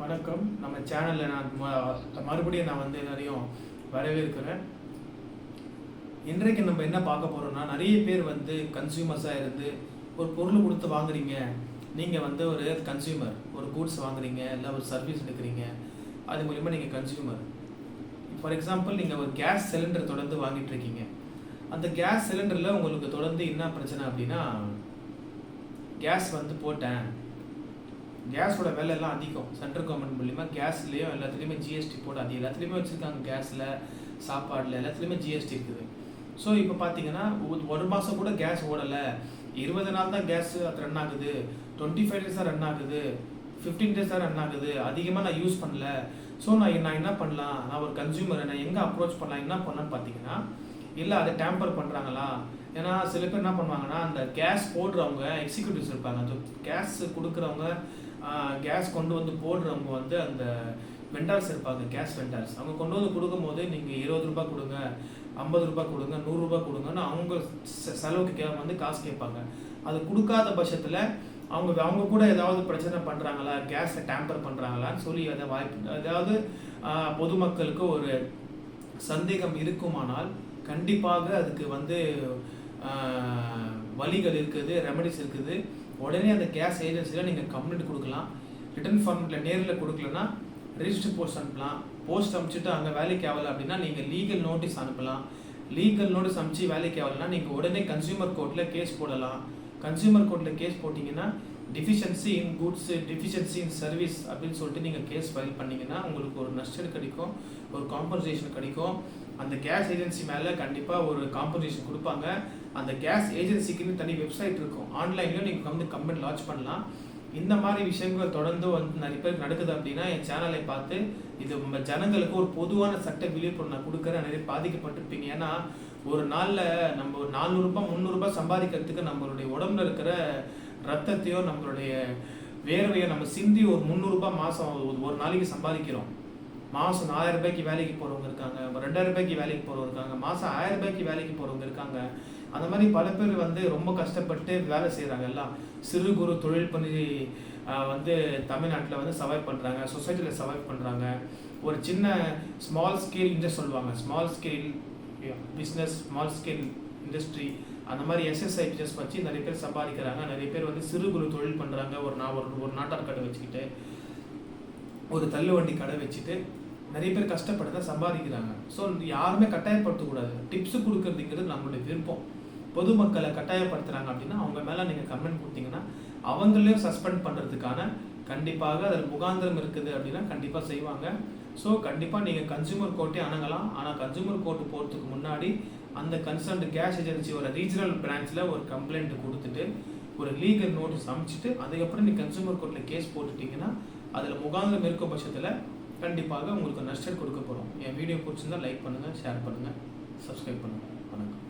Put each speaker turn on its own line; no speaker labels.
வணக்கம். நம்ம சேனலில் நான் மறுபடியும் எல்லாரையும் வரவேற்கிறேன். இன்றைக்கு நம்ம என்ன பார்க்க போகிறோம்னா, நிறைய பேர் கன்சியூமர்ஸாக இருந்து ஒரு பொருள் கொடுத்து வாங்குறீங்க. நீங்கள் ஒரு கன்சியூமர், ஒரு கூட்ஸ் வாங்குறீங்க, இல்லை ஒரு சர்வீஸ் எடுக்கிறீங்க. அது மூலிமா நீங்கள் கன்சியூமர். ஃபார் எக்ஸாம்பிள், நீங்கள் ஒரு கேஸ் சிலிண்டர் தொடர்ந்து வாங்கிட்டு இருக்கீங்க. அந்த கேஸ் சிலிண்டரில் உங்களுக்கு தொடர்ந்து என்ன பிரச்சனை அப்படின்னா, கேஸ் போட்டேன், கேஸோட விலை எல்லாம் அதிகம். சென்ட்ரல் கவர்மெண்ட் மூலிமா கேஸ்லேயும் எல்லாத்துலேயுமே ஜிஎஸ்டி போட்டு அது எல்லாத்துலேயுமே வச்சுருக்காங்க. கேஸில், சாப்பாடில் எல்லாத்துலேயுமே ஜிஎஸ்டி இருக்குது. ஸோ இப்போ பார்த்தீங்கன்னா ஒரு மாதம் கூட கேஸ் ஓடலை, 20 நாள் தான் கேஸ் அது ரன் ஆகுது, 25 டேஸ் தான் ரன் ஆகுது, 15 டேஸ் தான் ரன் ஆகுது, அதிகமாக நான் யூஸ் பண்ணல. ஸோ நான் என்ன பண்ணலாம், நான் ஒரு கன்சியூமர், நான் எங்கே அப்ரோச் பண்ணலாம், என்ன பண்ணலான்னு பார்த்தீங்கன்னா, இல்லை அதை டேம்பர் பண்ணுறாங்களா. ஏன்னா சில பேர் என்ன பண்ணுவாங்கன்னா, அந்த கேஸ் போடுறவங்க எக்ஸிக்யூட்டிவ்ஸ் இருப்பாங்க, அந்த கேஸ் கொடுக்குறவங்க, கேஸ் கொண்டு போடுறவங்க அந்த வெண்டார்ஸ் இருப்பாங்க, கேஸ் வெண்டார்ஸ். அவங்க கொண்டு கொடுக்கும்போது நீங்கள் 20 ரூபாய் கொடுங்க, 50 ரூபாய் கொடுங்க, 100 ரூபாய் கொடுங்கன்னு அவங்க செலவுக்கு காசு கேட்பாங்க. அது கொடுக்காத பட்சத்தில் அவங்க கூட ஏதாவது பிரச்சனை பண்ணுறாங்களா, கேஸை டேம்பர் பண்ணுறாங்களான்னு சொல்லி அதாவது பொதுமக்களுக்கு ஒரு சந்தேகம் இருக்குமானால் கண்டிப்பாக அதுக்கு வழிகள் இருக்குது, ரெமடிஸ் இருக்குது. உடனே அந்த கேஸ் ஏஜென்சியில் நீங்கள் கம்ப்ளைண்ட் கொடுக்கலாம். ரிட்டன் ஃபார்மெட்டில் நேரில் கொடுக்கலன்னா ரிஜிஸ்டர் போஸ்ட் அனுப்பலாம். போஸ்ட் அனுப்பிச்சிட்டு அங்கே வேலைக்கு ஆகலை அப்படின்னா நீங்கள் லீகல் நோட்டீஸ் அனுப்பலாம். லீகல் நோட்டீஸ் அனுப்பிச்சு வேலைக்கு ஆகலைன்னா நீங்கள் உடனே கன்சியூமர் கோர்ட்டில் கேஸ் போடலாம். கன்சியூமர் கோர்ட்டில் கேஸ் போட்டிங்கன்னா டிஃபிஷியன்சி இன் குட்ஸ், டிஃபிஷியன்சி இன் சர்வீஸ் அப்படின்னு சொல்லிட்டு நீங்கள் கேஸ் ஃபைல் பண்ணிங்கன்னா உங்களுக்கு ஒரு நஷ்டம் கிடைக்கும், ஒரு காம்பன்சேஷன் கிடைக்கும். அந்த கேஸ் ஏஜென்சி மேலே கண்டிப்பாக ஒரு காம்பன்சேஷன் கொடுப்பாங்க. அந்த கேஸ் ஏஜென்சிக்குன்னு தனி வெப்சைட் இருக்கும், ஆன்லைன்லேயும் நீங்கள் கம்ப்ளைண்ட் லான்ச் பண்ணலாம். இந்த மாதிரி விஷயங்கள் தொடர்ந்து நிறைய பேருக்கு நடக்குது அப்படின்னா என் சேனலை பார்த்து இது ஜனங்களுக்கு ஒரு பொதுவான சட்ட விழிப்புணர்வு நான் கொடுக்குறேன். நிறைய பாதிக்கப்பட்டிருப்பீங்க. ஏன்னா ஒரு நாளில் நம்ம ஒரு 400 ரூபாய் 300 ரூபாய் சம்பாதிக்கிறதுக்கு நம்மளுடைய உடம்புல இருக்கிற ரத்தத்தையோ நம்மளுடைய வேர்வையோ நம்ம சிந்தி ஒரு 300 ரூபாய் மாதம் ஒரு நாளைக்கு சம்பாதிக்கிறோம். மாதம் 4000 ரூபாய்க்கு வேலைக்கு போகிறவங்க இருக்காங்க, 2000 ரூபாய்க்கு வேலைக்கு போகிறவங்க இருக்காங்க, மாதம் 1000 ரூபாய்க்கு வேலைக்கு போகிறவங்க இருக்காங்க. அந்த மாதிரி பல பேர் ரொம்ப கஷ்டப்பட்டு வேலை செய்கிறாங்க. எல்லாம் சிறு குறு தொழில் பண்ணி தமிழ்நாட்டில் சர்வைவ் பண்ணுறாங்க, சொசைட்டியில் சர்வைவ் பண்ணுறாங்க. ஒரு சின்ன ஸ்மால் ஸ்கேல் இண்டஸ்ட்ரி சொல்லுவாங்க, small scale business, small scale industry, அந்த மாதிரி எஸ்எஸ்ஐ பிஸ்னஸ் வச்சு நிறைய பேர் சம்பாதிக்கிறாங்க. நிறைய பேர் சிறு குறு தொழில் பண்ணுறாங்க. ஒரு நாட்டார் கடை வச்சுக்கிட்டு, ஒரு தள்ளுவண்டி கடை வச்சுட்டு நிறைய பேர் கஷ்டப்பட்டு தான் சம்பாதிக்கிறாங்க. ஸோ யாருமே கட்டாயப்படுத்தக்கூடாது. டிப்ஸு கொடுக்குறதுங்கிறது நம்மளுடைய விருப்பம். பொதுமக்களை கட்டாயப்படுத்துகிறாங்க அப்படின்னா அவங்க மேலே நீங்கள் கமெண்ட் கொடுத்தீங்கன்னா அவங்களையும் சஸ்பெண்ட் பண்ணுறதுக்கான கண்டிப்பாக அதில் முகாந்திரம் இருக்குது அப்படின்னா கண்டிப்பாக செய்வாங்க. ஸோ கண்டிப்பாக நீங்கள் கன்சியூமர் கோர்ட்டே அணுகலாம். ஆனால் கன்சியூமர் கோர்ட்டு போகிறதுக்கு முன்னாடி அந்த கன்சர்ன்டு கேஸ் ஏஜென்சியோட ரீஜனல் பிரான்ச்சில் ஒரு கம்ப்ளைண்ட் கொடுத்துட்டு ஒரு லீகல் நோட்டீஸ் அமைச்சிட்டு அதுக்கப்புறம் நீங்கள் கன்சியூமர் கோர்ட்டில் கேஸ் போட்டுட்டிங்கன்னா அதில் முகாந்திரம் இருக்கும் பட்சத்தில் கண்டிப்பாக உங்களுக்கு நஷ்டம் கொடுக்க போகிறோம். என் வீடியோ பிடிச்சிருந்தால் லைக் பண்ணுங்கள், ஷேர் பண்ணுங்கள், சப்ஸ்கிரைப் பண்ணுங்கள். வணக்கம்.